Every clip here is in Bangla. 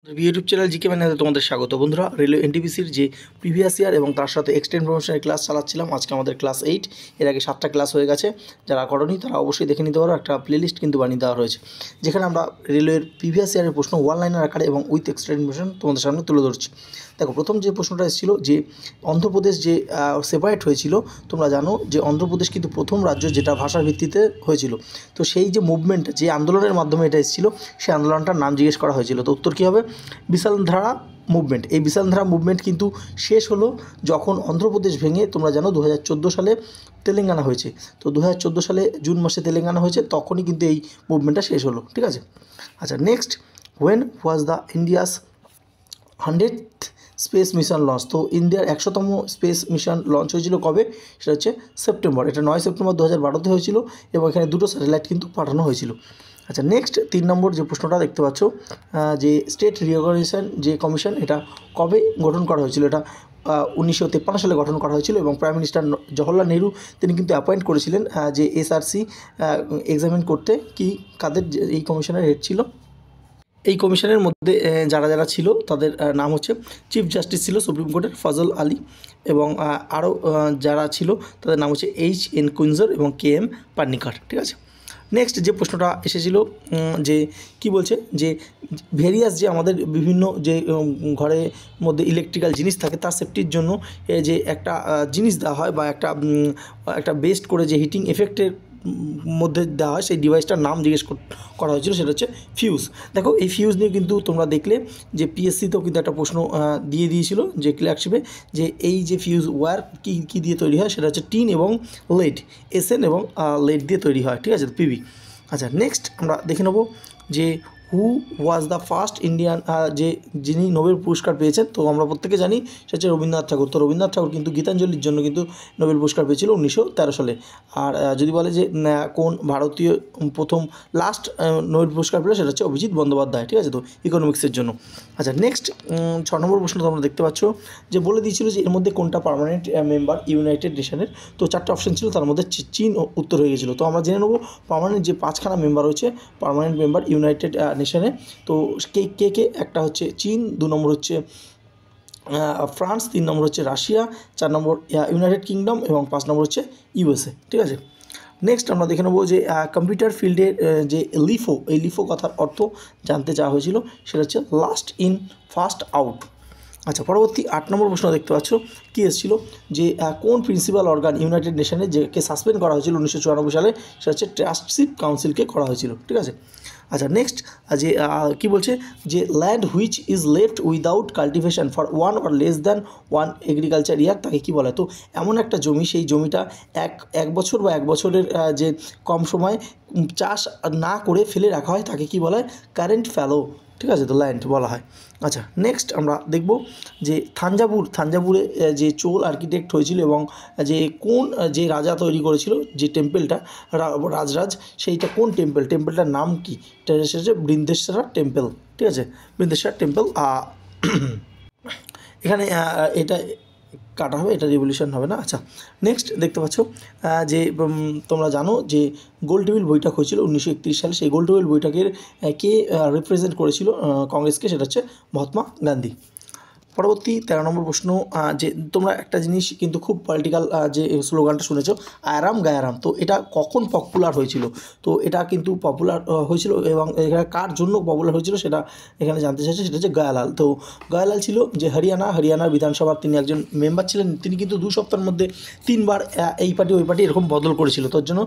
ইউটিউব চ্যানেল জিকে ম্যানেতে তোমাদের স্বাগত। বন্ধুরা, রেলওয়ে এনটিপিসির যে প্রিভিয়াস ইয়ার এবং তার সাথে এক্সটেন্ড প্রমোশনের ক্লাস চালাচ্ছিলাম। আজকে আমাদের ক্লাস 8। এর আগে 7টা ক্লাস হয়ে গেছে। যারা করনি তারা অবশ্যই দেখে নিতে পারো। একটা প্লেলিস্ট কিন্তু বানিয়ে দেওয়া রয়েছে, যেখানে আমরা রেলওয়ের প্রিভিয়াস ইয়ারের প্রশ্ন ওয়ান লাইনার আকারে এবং উইথ এক্সটেন্ড প্রমোশন তোমাদের সামনে তুলে ধরছি। দেখো, প্রথম যে প্রশ্নটা এসেছিল যে অন্ধ্রপ্রদেশ যে সেপারেট হয়েছিল, তোমরা জানো যে অন্ধ্রপ্রদেশ কিন্তু প্রথম রাজ্য যেটা ভাষার ভিত্তিতে হয়েছিল। তো সেই যে মুভমেন্ট, যে আন্দোলনের মাধ্যমে এটা এসেছিল, সেই আন্দোলনটার নাম জিজ্ঞেস করা হয়েছিল। তো উত্তর কী হবে? বিশালধারা মুভমেন্ট। এই বিশালধারা মুভমেন্ট কিন্তু শেষ হলো যখন অন্ধ্রপ্রদেশ ভেঙে, তোমরা জানো 2014 সালে তেলেঙ্গানা হয়েছে। তো 2014 সালে জুন মাসে তেলেঙ্গানা হয়েছে, তখনই কিন্তু এই মুভমেন্টটা শেষ হলো। ঠিক আছে। আচ্ছা, next, when was the India's 100th space mission launch? তো ইন্ডিয়ার 100তম স্পেস মিশন লঞ্চ হয়েছিল কবে? সেটা হচ্ছে সেপ্টেম্বর। এটা 9 সেপ্টেম্বর 2012-তে হয়েছিল এবং এখানে দুটো স্যাটেলাইট কিন্তু পাঠানো হয়েছিল। আচ্ছা, নেক্সট 3 নম্বর যে প্রশ্নটা দেখতে পাচ্ছ, যে স্টেট রিঅর্গানাইজেশন যে কমিশন, এটা কবে গঠন করা হয়েছিল? এটা 1953 সালে গঠন করা হয়েছিল এবং প্রাইম মিনিস্টার জওহরলাল নেহরু তিনি কিন্তু অ্যাপয়েন্ট করেছিলেন যে এসআরসি এক্সামিন করতে। কি কাদের এই কমিশনের হেড ছিল? এই কমিশনের মধ্যে যারা যারা ছিল তাদের নাম হচ্ছে, চিফ জাস্টিস ছিল সুপ্রিম কোর্টের ফজল আলী, এবং আরও যারা ছিল তাদের নাম হচ্ছে এইচ.এন. কুইনজার এবং কে.এম. পানিক্কর। ঠিক আছে। নেক্সট যে প্রশ্নটা এসেছিল, যে কি বলছে, যে ভেরিয়াস যে আমাদের বিভিন্ন যে ঘরের মধ্যে ইলেকট্রিক্যাল জিনিস থাকে তার সেফটির জন্য যে একটা জিনিস দেওয়া হয়, বা একটা বেস্ট করে যে হিটিং এফেক্টের মধ্যে দেওয়া হয়, সেই ডিভাইসটার নাম জিজ্ঞেস করা হয়েছিল, সেটা হচ্ছে ফিউজ। দেখো, এই ফিউজ নিয়ে কিন্তু তোমরা দেখলে যে পিএসসিতেও কিন্তু একটা প্রশ্ন দিয়ে দিয়েছিল যে ক্লার্কশিপে, যে এই যে ফিউজ ওয়্যার কী দিয়ে তৈরি হয়, সেটা হচ্ছে টিন এবং লেড, এসএন এবং লেড দিয়ে তৈরি হয়। ঠিক আছে, পিবি। আচ্ছা, নেক্সট আমরা দেখে নেব যে হু ওয়াজ দ্য ফার্স্ট ইন্ডিয়ান, যিনি নোবেল পুরস্কার পেয়েছেন। তো আমরা প্রত্যেকে জানি সেটা হচ্ছে রবীন্দ্রনাথ ঠাকুর। তো রবীন্দ্রনাথ ঠাকুর কিন্তু গীতাঞ্জলির জন্য কিন্তু নোবেল পুরস্কার পেয়েছিল 1913 সালে। আর যদি বলে যে কোন ভারতীয় প্রথম লাস্ট নোবেল পুরস্কার পেল, সেটা হচ্ছে অভিজিৎ বন্দ্যোপাধ্যায়। ঠিক আছে, তো ইকোনমিক্সের জন্য। আচ্ছা, নেক্সট 6 নম্বর প্রশ্ন তোমরা দেখতে পাচ্ছ, যে বলে দিয়েছিল যে এর মধ্যে কোনটা পার্মানেন্ট মেম্বার ইউনাইটেড নেশনের। তো 4টা অপশন ছিল, তার মধ্যে চীন উত্তর হয়ে গেছিলো। তো আমরা জেনে নেব পার্মানেন্ট যে 5খানা মেম্বার রয়েছে পার্মানেন্ট মেম্বার ইউনাইটেড নেশনে। তো কে একটা হচ্ছে চীন, 2 নম্বর হচ্ছে ফ্রান্স, 3 নম্বর হচ্ছে রাশিয়া, 4 নম্বর ইউনাইটেড কিংডম এবং 5 নম্বর হচ্ছে ইউএসএ। ঠিক আছে। নেক্সট আমরা দেখে নেব যে কম্পিউটার ফিল্ডের যে লিফো, এই লিফো কথার অর্থ জানতে চাওয়া হয়েছিল, সেটা হচ্ছে লাস্ট ইন ফার্স্ট আউট। আচ্ছা, পরবর্তী 8 নম্বর প্রশ্ন দেখতে পাচ্ছ, কী এসেছিল, যে কোন প্রিন্সিপাল অর্গান ইউনাইটেড নেশনে যেকে সাসপেন্ড করা হয়েছিল 1994 সালে, সেটা হচ্ছে ট্রাস্টশিপ কাউন্সিলকে করা হয়েছিল। ঠিক আছে। আচ্ছা, নেক্সট যে কী বলছে, যে land which is left without cultivation for 1 or less than 1 agriculture year, তাকে কী বলে? তো এমন একটা জমি, সেই জমিটা এক বছর বা 1 বছরের যে কম সময় চাষ না করে ফেলে রাখা হয়, তাকে কী বলা হয়? Current fallow. ঠিক আছে, তো ল্যান্ড বলা হয়। আচ্ছা, নেক্সট আমরা দেখব যে থাঞ্জাভুরে যে চোল আর্কিটেক্ট হয়েছিল এবং যে কোন যে রাজা তৈরি করেছিল যে টেম্পেলটা, রাজরাজ, সেইটা কোন টেম্পেলটার নাম কি? এটা হচ্ছে বৃন্দেশ্বরা টেম্পল। ঠিক আছে, বৃন্দেশ্বর টেম্পল। এখানে এটা কাটা হবে, এটা রিভলিউশন হবে না। আচ্ছা, নেক্সট দেখতে পাচ্ছ যে তোমরা জানো যে গোল টেবিল বৈঠক হয়েছিল 1931 সালে। সেই গোল টেবিল বৈঠকের কে রিপ্রেজেন্ট করেছিল কংগ্রেসকে? সেটা হচ্ছে মহাত্মা গান্ধী। পরবর্তী 13 নম্বর প্রশ্ন, যে তোমরা একটা জিনিস কিন্তু খুব পলিটিক্যাল যে স্লোগানটা শুনেছো, আরাম গায়ারাম। তো এটা কখন পপুলার হয়েছিল? তো এটা কিন্তু পপুলার হয়েছিল, এবং এখানে কার জন্য পপুলার হয়েছিল সেটা এখানে জানতে চাইছে, সেটা হচ্ছে গয়ালাল। তো গয়ালাল ছিল যে হরিয়ানার বিধানসভার তিনি একজন মেম্বার ছিলেন। তিনি কিন্তু 2 সপ্তাহের মধ্যে 3বার এই পার্টি ওই পার্টি এরকম বদল করেছিল। তার জন্য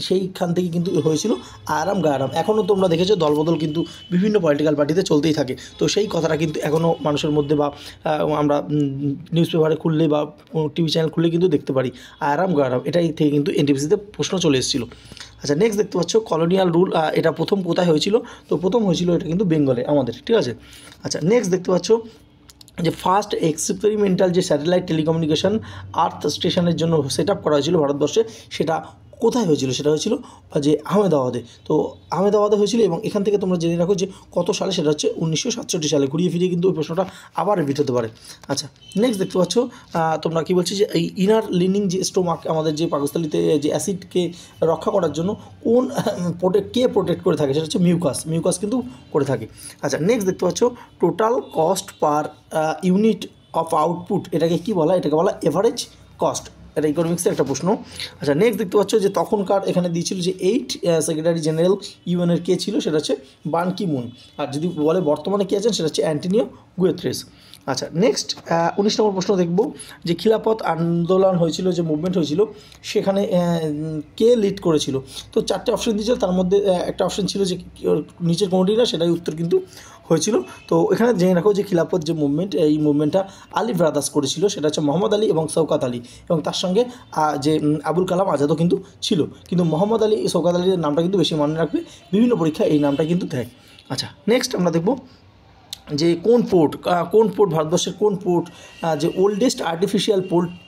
সেইখান থেকে কিন্তু হয়েছিল আরাম গায়ারাম। এখনও তোমরা দেখেছো দলবদল কিন্তু বিভিন্ন পলিটিক্যাল পার্টিতে চলতেই থাকে। তো সেই কথাটা কিন্তু এখনও মানুষের মধ্যে, বা আমরা নিউজ পেপারে খুললে বা টিভি চ্যানেল খুললে কিন্তু দেখতে পারি আরাম গারাম। এটাই থেকে কিন্তু এনটিপিসিতে প্রশ্ন চলে এসেছিলো। আচ্ছা, নেক্সট দেখতে পাচ্ছ কলোনিয়াল রুল, এটা প্রথম কোথায় হয়েছিল? তো প্রথম হয়েছিল এটা কিন্তু বেঙ্গলে আমাদের। ঠিক আছে। আচ্ছা, নেক্সট দেখতে পাচ্ছ যে ফার্স্ট এক্সপেরিমেন্টাল যে স্যাটেলাইট টেলিকমিউনিকেশন আর্থ স্টেশনের জন্য সেট আপ করা হয়েছিল ভারতবর্ষে, সেটা কোথায় হয়েছিল? সেটা হয়েছিল যে আহমেদাবাদে। তো আহমেদাবাদে হয়েছিল এবং এখান থেকে তোমরা জেনে রাখো যে কত সালে, সেটা হচ্ছে 1967 সালে। ঘুরিয়ে ফিরিয়ে কিন্তু ওই প্রশ্নটা আবার রিপিট হতে পারে। আচ্ছা, নেক্সট দেখতে পাচ্ছ তোমরা কী বলছি যে এই ইনার লিনিং যে স্টোমাক, আমাদের যে পাকস্থলীতে যে অ্যাসিডকে রক্ষা করার জন্য কোন কে প্রোটেক্ট করে থাকে? সেটা হচ্ছে মিউকাস কিন্তু করে থাকে। আচ্ছা, নেক্সট দেখতে পাচ্ছ total cost per unit of output, এটাকে কী বলা? এটাকে বলা এভারেজ কস্ট। এটা ইকোনমিক্সের একটা প্রশ্ন। আচ্ছা, নেক্সট দেখতে পাচ্ছ যে তখনকার এখানে দিয়েছিল যে 8 সেক্রেটারি জেনারেল ইউএনের কে ছিল? সেটা হচ্ছে বান কি মুন। আর যদি বলে বর্তমানে কে আছেন, সেটা হচ্ছে অ্যান্টোনিও গুতেরেস। আচ্ছা, নেক্সট 19 নম্বর প্রশ্ন দেখব যে খিলাফত আন্দোলন হয়েছিল, যে মুভমেন্ট হয়েছিল, সেখানে কে লিড করেছিল? তো 4টে অপশন দিয়েছিল, তার মধ্যে একটা অপশন ছিল যে নিচের কোনোটি না, সেটাই উত্তর কিন্তু হয়েছিল। তো এখানে জেনে রাখো যে খিলাফত যে মুভমেন্ট, এই মুভমেন্টটা আলী ব্রাদার্স করেছিল। সেটা হচ্ছে মোহাম্মদ আলী এবং শওকত আলী, এবং তার সঙ্গে যে আবুল কালাম আজাদও কিন্তু ছিল। কিন্তু মোহাম্মদ আলী, শওকত আলীর নামটা কিন্তু বেশি মনে রাখবে, বিভিন্ন পরীক্ষায় এই নামটা কিন্তু দেয়। আচ্ছা, নেক্সট আমরা দেখব যে কোন পোর্ট ভারতবর্ষের কোন পোর্ট যে ওল্ডেস্ট আর্টিফিশিয়াল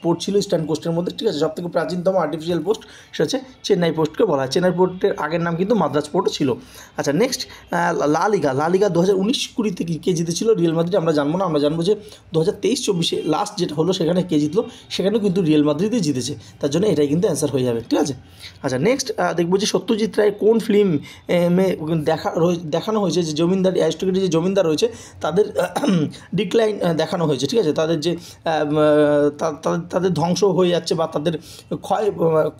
পোর্ট ছিল ইস্টার্ন কোস্টের মধ্যে, ঠিক আছে? সবথেকে প্রাচীনতম আর্টিফিশিয়াল পোস্ট সেটা হচ্ছে চেন্নাই পোর্টকে বলা হয়। চেন্নাই পোর্টের আগের নাম কিন্তু মাদ্রাজ পোর্টও ছিল। আচ্ছা, নেক্সট লা লিগা 2019-20 কে জিতেছিল? Real Madrid. আমরা জানবো না, আমরা জানবো যে 2023-24 লাস্ট যেটা হলো সেখানে কে জিতলো, সেখানেও কিন্তু রিয়াল মাদ্রিদই জিতেছে। তার জন্য এটাই কিন্তু অ্যান্সার হয়ে যাবে, ঠিক আছে? আচ্ছা, নেক্সট দেখবো যে সত্যজিৎ রায় কোন ফিল্মে দেখানো হয়েছে যে জমিদার অ্যারিস্টোক্রেটের যে জমিদার রয়েছে তাদের ডিক্লাইন দেখানো হয়েছে, ঠিক আছে? তাদের যে তাদের ধ্বংস হয়ে যাচ্ছে বা তাদের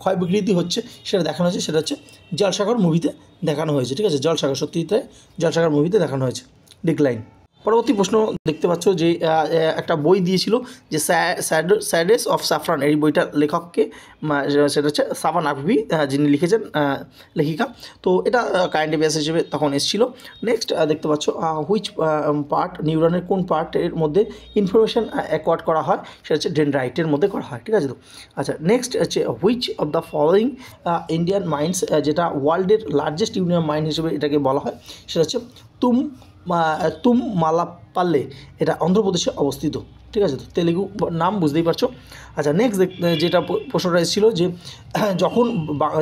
ক্ষয় বিকৃতি হচ্ছে, সেটা দেখানো হয়েছে। সেটা হচ্ছে জলসাগর মুভিতে দেখানো হয়েছে, ঠিক আছে? সত্যজিৎ রায় জলসাগর মুভিতে দেখানো হয়েছে ডিক্লাইন। পরবর্তী প্রশ্ন দেখতে পাচ্ছ যে একটা বই দিয়েছিল যে স্যাডেস অফ সাফরান, এই বইটার লেখককে? সেটা হচ্ছে সাফান আকবি, যিনি লিখেছেন, লেখিকা। তো এটা কারেন্ট অ্যাফেয়ার্স হিসেবে তখন এসেছিলো। নেক্সট দেখতে পাচ্ছ হুইচ পার্ট, নিউরনের কোন পার্টের মধ্যে ইনফরমেশন অ্যাকোয়ার্ড করা হয়? সেটা হচ্ছে ডেনড্রাইটের মধ্যে করা হয়, ঠিক আছে? তো আচ্ছা, নেক্সট হচ্ছে which of the following Indian mines, যেটা ওয়ার্ল্ডের লার্জেস্ট ইউনিয়ন মাইন হিসেবে এটাকে বলা হয়, সেটা হচ্ছে তুমমালাপাল্লে, এটা অন্ধ্রপ্রদেশে অবস্থিত, ঠিক আছে? তো তেলেগু নাম, বুঝতেই পারছো। আচ্ছা, নেক্সট যেটা প্রশ্নটা এসেছিলো যে যখন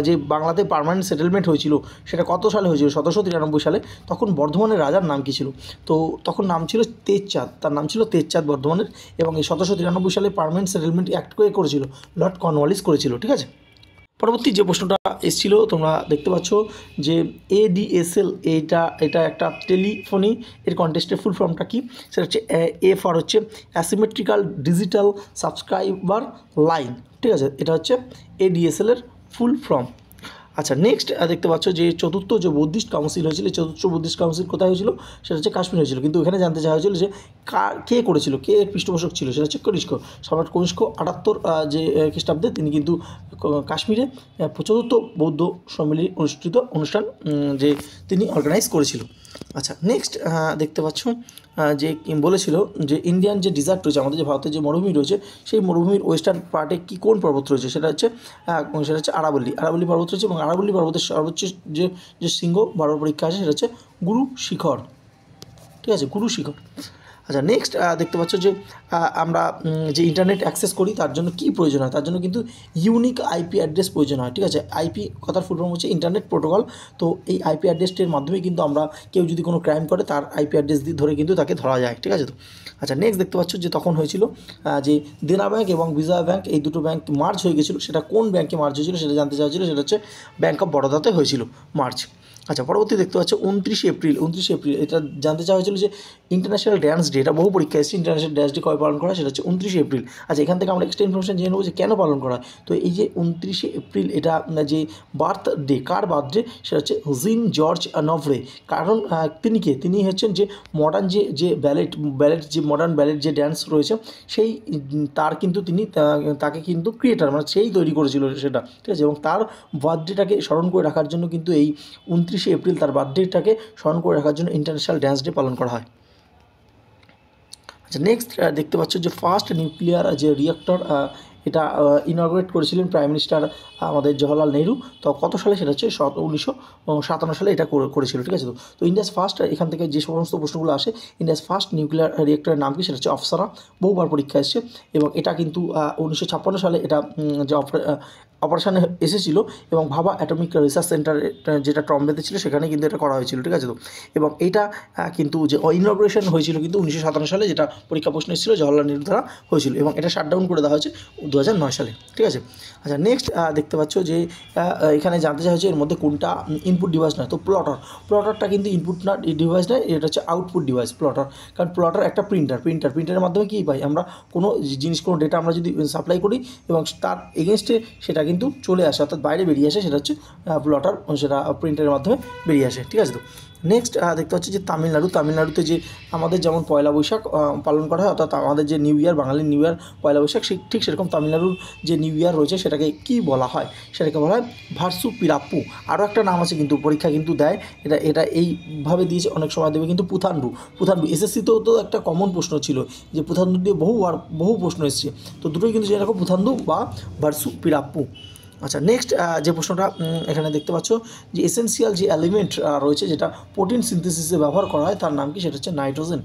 যে বাংলাতে পার্মানেন্ট সেটেলমেন্ট হয়েছিল, সেটা কত সালে হয়েছিল? 1793 সালে। তখন বর্ধমানের রাজার নাম কী ছিল? তো তখন নাম ছিল তেজচাঁদ, তার নাম ছিল তেজচাঁদ বর্ধমানের। এবং এই 1793 সালে পার্মানেন্ট সেটেলমেন্ট অ্যাক্ট করেছিল লর্ড কর্নওয়ালিস করেছিল, ঠিক আছে? পরবর্তী যে প্রশ্নটা এসেছিলো তোমরা দেখতে পাচ্ছ যে ADSL, এটা একটা টেলিফোনি এর কন্টেস্টের ফুল ফর্মটা কি? সেটা হচ্ছে এ ফর হচ্ছে অ্যাসিমেট্রিক্যাল ডিজিটাল সাবস্ক্রাইবার লাইন, ঠিক আছে? এটা হচ্ছে ADSL এর ফুল ফর্ম। আচ্ছা, নেক্সট দেখতে পাচ্ছ যে চতুর্থ যে বুদ্ধিস্ট কাউন্সিল হয়েছিল, চতুর্থ বুদ্ধিস্ট কাউন্সিল কোথায় হয়েছিল? সেটা হচ্ছে কাশ্মীর হয়েছিল। কিন্তু এখানে জানতে চাওয়া হয়েছিল যে কে করেছিল, কে পৃষ্ঠপোষক ছিল? সেটা হচ্ছে কনিষ্ক। সম্রাট কনিষ্ক 78 যে খ্রিস্টাব্দে তিনি কিন্তু কাশ্মীরে চতুর্থ বৌদ্ধ সম্মেলনী অনুষ্ঠান যে তিনি অর্গানাইজ করেছিল। আচ্ছা, নেক্সট দেখতে পাচ্ছ যে বলেছিল যে ইন্ডিয়ান যে ডিজার্ট রয়েছে, আমাদের যে ভারতের যে মরুভূমি রয়েছে, সেই মরুভূমির ওয়েস্টার্ন পার্টে কোন পর্বত রয়েছে? সেটা হচ্ছে আরাবল্লী পর্বত রয়েছে। এবং আরাবল্লী পর্বতের সর্বোচ্চ যে শৃঙ্গ বারবার পরীক্ষা আছে, সেটা হচ্ছে গুরু শিখর, ঠিক আছে? গুরু শিখর। আচ্ছা, নেক্সট দেখতে পাচ্ছ যে আমরা যে ইন্টারনেট অ্যাক্সেস করি তার জন্য কী প্রয়োজন হয়? তার জন্য কিন্তু ইউনিক IP অ্যাড্রেস প্রয়োজন হয়, ঠিক আছে? IP কথার ফুল ফর্ম হচ্ছে ইন্টারনেট প্রোটোকল। তো এই IP অ্যাড্রেসটির মাধ্যমে কিন্তু আমরা কেউ যদি কোনো ক্রাইম করে তার IP অ্যাড্রেস দিয়ে ধরে কিন্তু তাকে ধরা যায়, ঠিক আছে? তো আচ্ছা, নেক্সট দেখতে পাচ্ছ যে তখন হয়েছিল যে দেনা ব্যাংক এবং বিজয়া ব্যাংক, এই দুটো ব্যাংক মার্জ হয়ে গেছিলো। সেটা কোন ব্যাংকে মার্জ হয়েছিল সেটা জানতে চাওয়া হয়েছিল। সেটা হচ্ছে ব্যাংক অফ বরোদাতে হয়েছিল মার্চ। আচ্ছা, পরবর্তী দেখতে পাচ্ছ 29 এপ্রিল, এটা জানতে চাওয়া হয়েছিল যে ইন্টারন্যাশনাল ড্যান্স ডে, এটা বহু পরীক্ষা এসেছে। ইন্টারন্যাশনাল ড্যান্স ডে কবে পালন করা হয়? সেটা হচ্ছে 29 এপ্রিল। আচ্ছা, এখান থেকে আমরা এক্সট্রা ইনফরমেশন জেনে নেবো যে কেন পালন করা হয়। তো এই যে 29 এপ্রিল, এটা যে বার্থডে, কার বার্থডে? সেটা হচ্ছে জিন জর্জ নভরে। কারণ তিনি হচ্ছেন যে মডার্ন যে ব্যালেট যে মডার্ন ব্যালেট যে ড্যান্স রয়েছে, সেই তার কিন্তু তাকে কিন্তু ক্রিয়েটার, মানে সেই তৈরি করেছিল সেটা, ঠিক আছে? এবং তার বার্থডেটাকে স্মরণ করে রাখার জন্য কিন্তু এই 29 এপ্রিল তার বার্থডেটাকে স্মরণ করে রাখার জন্য ইন্টারন্যাশনাল ড্যান্স ডে পালন করা হয়। আচ্ছা, নেক্সট দেখতে পাচ্ছ যে ফার্স্ট নিউক্লিয়ার যে রিঅ্যাক্টর, এটা ইনঅগ্রেট করেছিলেন প্রাইম মিনিস্টার আমাদের জওহরলাল নেহরু। তো কত সালে? সেটা হচ্ছে 1957 সালে এটা করেছিল, ঠিক আছে? তো ইন্ডিয়াস ফার্স্ট, এখান থেকে যে সমস্ত প্রশ্নগুলো আসে, ইন্ডিয়াস ফার্স্ট নিউক্লিয়ার রিঅ্যাক্টরের নাম কি? সেটা হচ্ছে অফসারা, বহুবার পরীক্ষা এসছে। এবং এটা কিন্তু 1956 সালে এটা যে অপারেশানে এসেছিল এবং ভাবা অ্যাটমিক রিসার্চ সেন্টার যেটা ট্রম্বেতে ছিল সেখানে কিন্তু এটা করা হয়েছিল, ঠিক আছে। তো এবং এইটা কিন্তু যে ইনগ্রেশন হয়েছিল কিন্তু 1957 সালে, যেটা পরীক্ষা প্রশ্ন এসেছিল জওহরলাল নেহরু দ্বারা হয়েছিল, এবং এটা শাটডাউন করে দেওয়া হয়েছে 2009 সালে, ঠিক আছে। আচ্ছা, নেক্সট দেখতে পাচ্ছ যে এখানে জানতে চাওয়া হয়েছে এর মধ্যে কোনটা ইনপুট ডিভাইস নয়। তো প্লটারটা কিন্তু ইনপুট না ডিভাইস নয়, এটা হচ্ছে আউটপুট ডিভাইস প্লটার। কারণ প্লটার একটা প্রিন্টারের মাধ্যমে কী পাই আমরা, কোনো জিনিস কোনো ডেটা আমরা যদি সাপ্লাই করি এবং তার এগেনস্টে সেটা কিন্তু চলে আসে, অর্থাৎ বাইরে বেরিয়ে আসে, সেটা হচ্ছে প্লটার, সেটা প্রিন্টারের মাধ্যমে বেরিয়ে আসে, ঠিক আছে। তো নেক্সট দেখতে পাচ্ছি যে তামিলনাড়ুতে যে আমাদের যেমন পয়লা বৈশাখ পালন করা হয়, অর্থাৎ আমাদের যে নিউ ইয়ার, বাঙালির নিউ ইয়ার পয়লা বৈশাখ, ঠিক সেরকম তামিলনাড়ুর যে নিউ ইয়ার রয়েছে সেটাকে কী বলা হয়, সেটাকে বলা হয় ভার্সু পিরাপ্পু। আরও একটা নাম আছে কিন্তু, পরীক্ষা কিন্তু দেয়, এটা এইভাবে দিয়েছে, অনেক সময় দেবে কিন্তু পুথান্ডু। এসএসসিতেও তো একটা কমন প্রশ্ন ছিল যে পুথান্ডু দিয়ে বহু প্রশ্ন এসেছে, তো দুটোই কিন্তু যেরকম পুথান্ডু বা ভার্সু পিরাপ্পু। আচ্ছা, নেক্সট যে প্রশ্নটা এখানে দেখতে পাচ্ছ যে এসেনশিয়াল যে এলিমেন্ট রয়েছে যেটা প্রোটিন সিনথেসিসে ব্যবহার করা হয় তার নাম কি, সেটা হচ্ছে নাইট্রোজেন।